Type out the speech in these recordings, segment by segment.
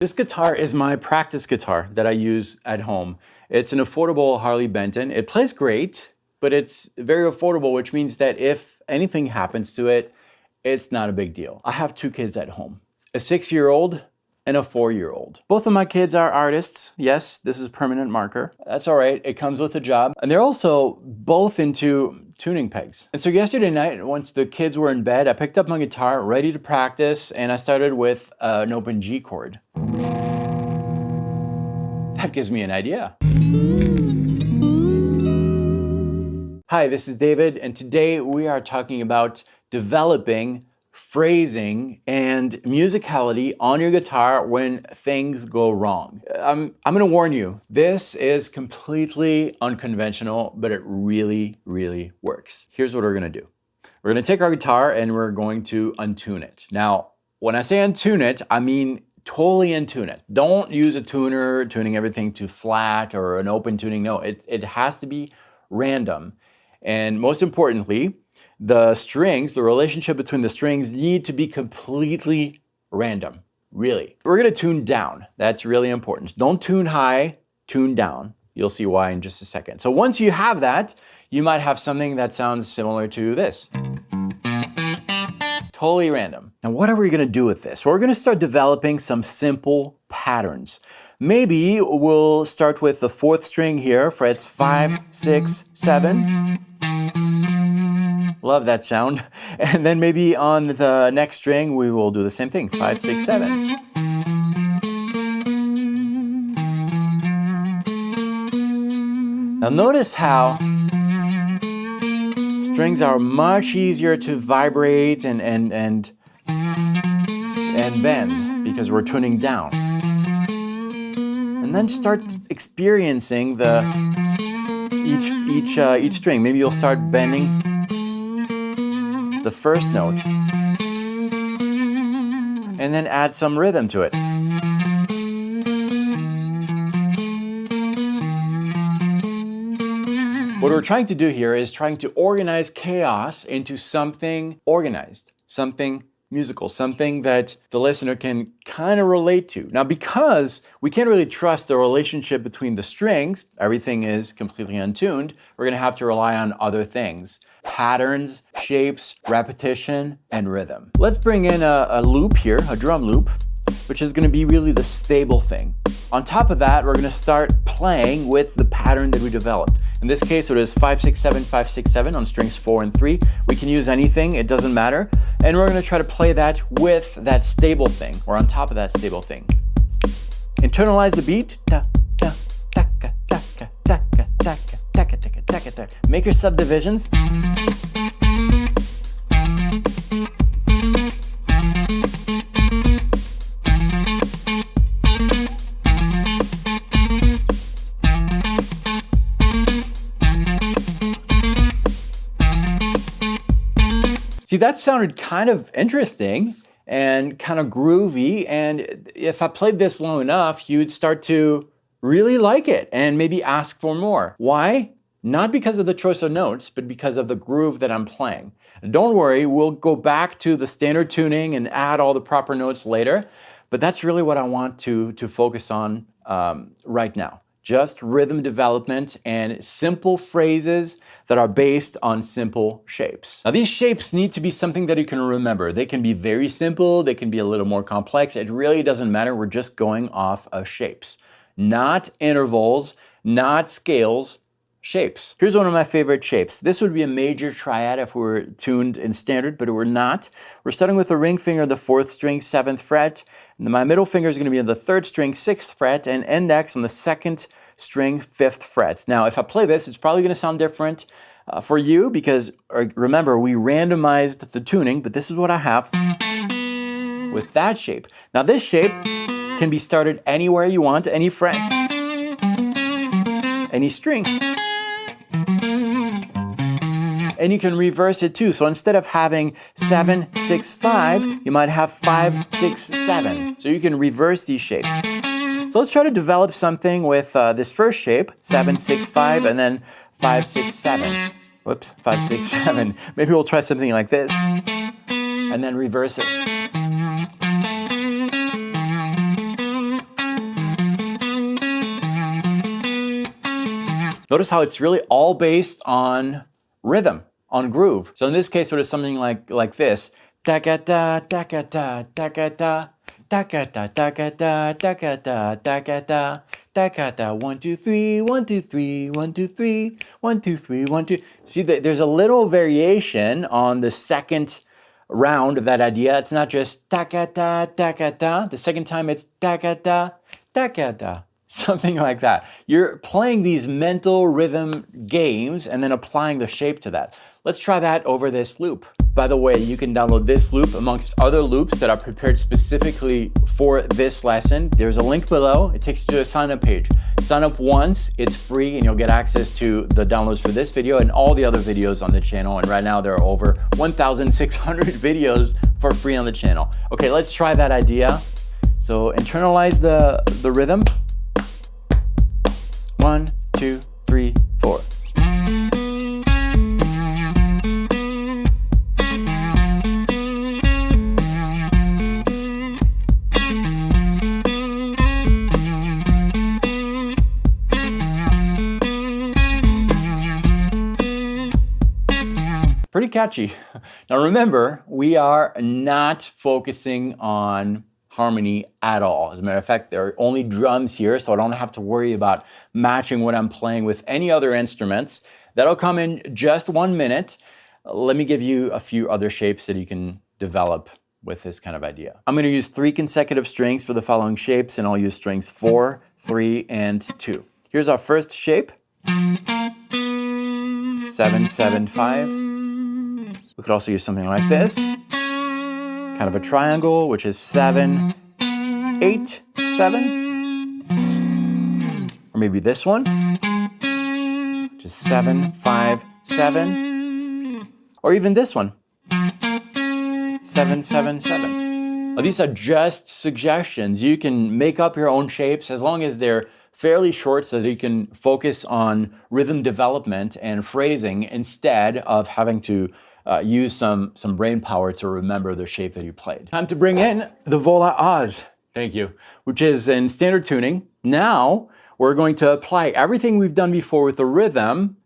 This guitar is my practice guitar that I use at home. It's an affordable Harley Benton. It plays great, but it's very affordable, which means that if anything happens to it, it's not a big deal. I have two kids at home, a 6-year-old and a 4-year-old. Both of my kids are artists. Yes, this is permanent marker. That's all right, it comes with a job. And they're also both into tuning pegs. And so yesterday night, once the kids were in bed, I picked up my guitar, ready to practice, and I started with an open G chord. That gives me an idea. Hi, this is David, and today we are talking about developing phrasing and musicality on your guitar when things go wrong. I'm gonna warn you, this is completely unconventional, but it really, really works. Here's what we're gonna do. We're gonna take our guitar and we're going to untune it. Now, when I say untune it, I mean totally untune it. Don't use a tuner, tuning everything to flat or an open tuning. No, it has to be random. And most importantly, the strings, the relationship between the strings need to be completely random, really. We're gonna tune down. That's really important. Don't tune high, tune down. You'll see why in just a second. So once you have that, you might have something that sounds similar to this. Totally random. Now, what are we gonna do with this? Well, we're gonna start developing some simple patterns. Maybe we'll start with the 4th string here, frets 5, 6, 7. Love that sound. And then maybe on the next string, we will do the same thing, 5, 6, 7. Now notice how strings are much easier to vibrate and bend because we're tuning down. And then start experiencing each string. Maybe you'll start bending the first note and then add some rhythm to it. What we're trying to do here is trying to organize chaos into something organized, something musical, something that the listener can kind of relate to. Now, because we can't really trust the relationship between the strings, everything is completely untuned, we're gonna have to rely on other things. Patterns, shapes, repetition, and rhythm. Let's bring in a loop here, a drum loop, which is gonna be really the stable thing. On top of that, we're gonna start playing with the pattern that we developed. In this case, it is 5, 6, 7, 5, 6, 7 on strings 4 and 3. We can use anything, it doesn't matter. And we're gonna try to play that with that stable thing, or on top of that stable thing. Internalize the beat. Ta, ta, taka, taka, taka, taka, taka, taka, taka, taka. Make your subdivisions. See, that sounded kind of interesting and kind of groovy, and if I played this long enough, you'd start to really like it and maybe ask for more. Why? Not because of the choice of notes, but because of the groove that I'm playing. Don't worry, we'll go back to the standard tuning and add all the proper notes later, but that's really what I want to focus on right now. Just rhythm development and simple phrases that are based on simple shapes. Now, these shapes need to be something that you can remember. They can be very simple, they can be a little more complex. It really doesn't matter. We're just going off of shapes, not intervals, not scales, shapes. Here's one of my favorite shapes. This would be a major triad if we were tuned in standard, but we're not. We're starting with the ring finger, the 4th string, 7th fret. And my middle finger is going to be on the 3rd string, 6th fret, and index on the 2nd string, 5th fret. Now, if I play this, it's probably going to sound different for you because, remember, we randomized the tuning, but this is what I have with that shape. Now, this shape can be started anywhere you want, any fret, any string. And you can reverse it too. So instead of having 7, 6, 5, you might have 5, 6, 7. So you can reverse these shapes. So let's try to develop something with this first shape, 7, 6, 5, and then 5, 6, 7. Whoops, 5, 6, 7. Maybe we'll try something like this, and then reverse it. Notice how it's really all based on rhythm, on groove. So in this case, it is something like this. Da ga da da ga da da ga da da ga da da ga da da ga da da ga da da ga da 1 2 3 1 2 3 1 2 3 1 2 3 1 2. See that there's a little variation on the second round of that idea. It's not just da ga da da ga da. The second time it's da ga da da ga da. Something like that. You're playing these mental rhythm games and then applying the shape to that. Let's try that over this loop. By the way, you can download this loop amongst other loops that are prepared specifically for this lesson. There's a link below. It takes you to a sign-up page. Sign up once, it's free, and you'll get access to the downloads for this video and all the other videos on the channel. And right now there are over 1,600 videos for free on the channel. Okay, let's try that idea. So internalize the rhythm. 1 2 3 4. Pretty catchy. Now remember, we are not focusing on harmony at all. As a matter of fact, there are only drums here, so I don't have to worry about matching what I'm playing with any other instruments. That'll come in just 1 minute. Let me give you a few other shapes that you can develop with this kind of idea. I'm going to use 3 consecutive strings for the following shapes, and I'll use strings 4, 3, and 2. Here's our first shape. 7, 7, 5. We could also use something like this. Kind of a triangle, which is 7, 8, 7. Or maybe this one, which is 7, 5, 7. Or even this one, 7, 7, 7. Now, these are just suggestions. You can make up your own shapes as long as they're fairly short so that you can focus on rhythm development and phrasing instead of having to use some brain power to remember the shape that you played. Time to bring in the Vola Oz, thank you, which is in standard tuning. Now we're going to apply everything we've done before with the rhythm,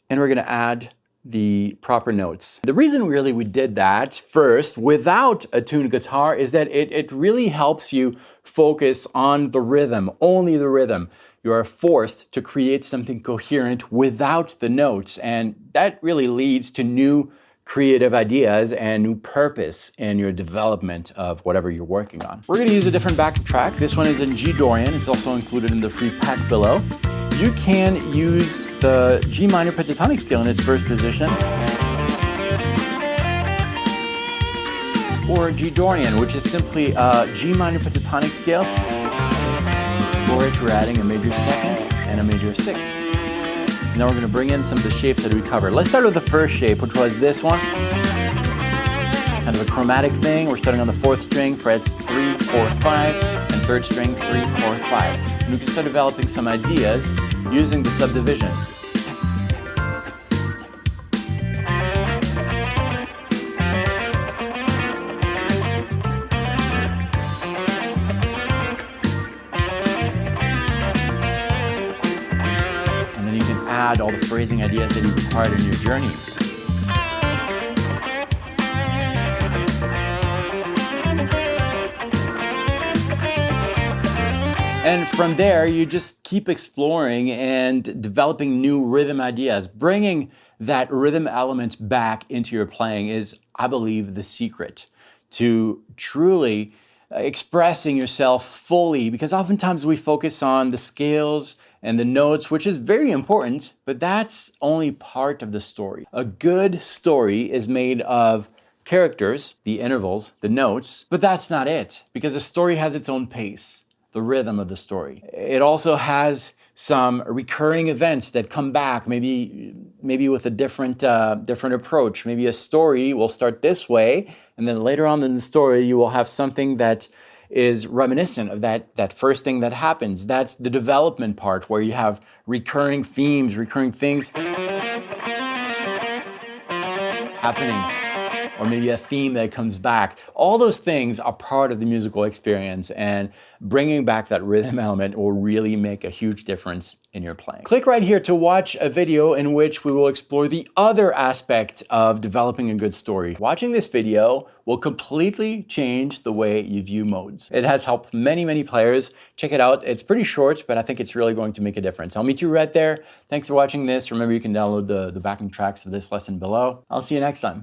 and we're going to add the proper notes. The reason really we did that first without a tuned guitar is that it really helps you focus on the rhythm, only the rhythm. You are forced to create something coherent without the notes, and that really leads to new creative ideas and new purpose in your development of whatever you're working on. We're going to use a different backing track. This one is in G Dorian. It's also included in the free pack below. You can use the G minor pentatonic scale in its first position, or G Dorian, which is simply a G minor pentatonic scale for which we're adding a major second and a major sixth. Now we're going to bring in some of the shapes that we covered. Let's start with the first shape, which was this one. Kind of a chromatic thing. We're starting on the 4th string, frets 3, 4, 5, and 3rd string 3, 4, 5. And we can start developing some ideas using the subdivisions. Add all the phrasing ideas that you've acquired in your journey. And from there, you just keep exploring and developing new rhythm ideas. Bringing that rhythm element back into your playing is, I believe, the secret to truly expressing yourself fully, because oftentimes we focus on the scales and the notes, which is very important, but that's only part of the story. A good story is made of characters, the intervals, the notes, but that's not it, because a story has its own pace, the rhythm of the story. It also has some recurring events that come back, maybe with a different approach. Maybe a story will start this way, and then later on in the story, you will have something that is reminiscent of that first thing that happens. That's the development part, where you have recurring themes, recurring things happening or maybe a theme that comes back. All those things are part of the musical experience, and bringing back that rhythm element will really make a huge difference in your playing. Click right here to watch a video in which we will explore the other aspect of developing a good story. Watching this video will completely change the way you view modes. It has helped many, many players. Check it out. It's pretty short, but I think it's really going to make a difference. I'll meet you right there. Thanks for watching this. Remember, you can download the backing tracks of this lesson below. I'll see you next time.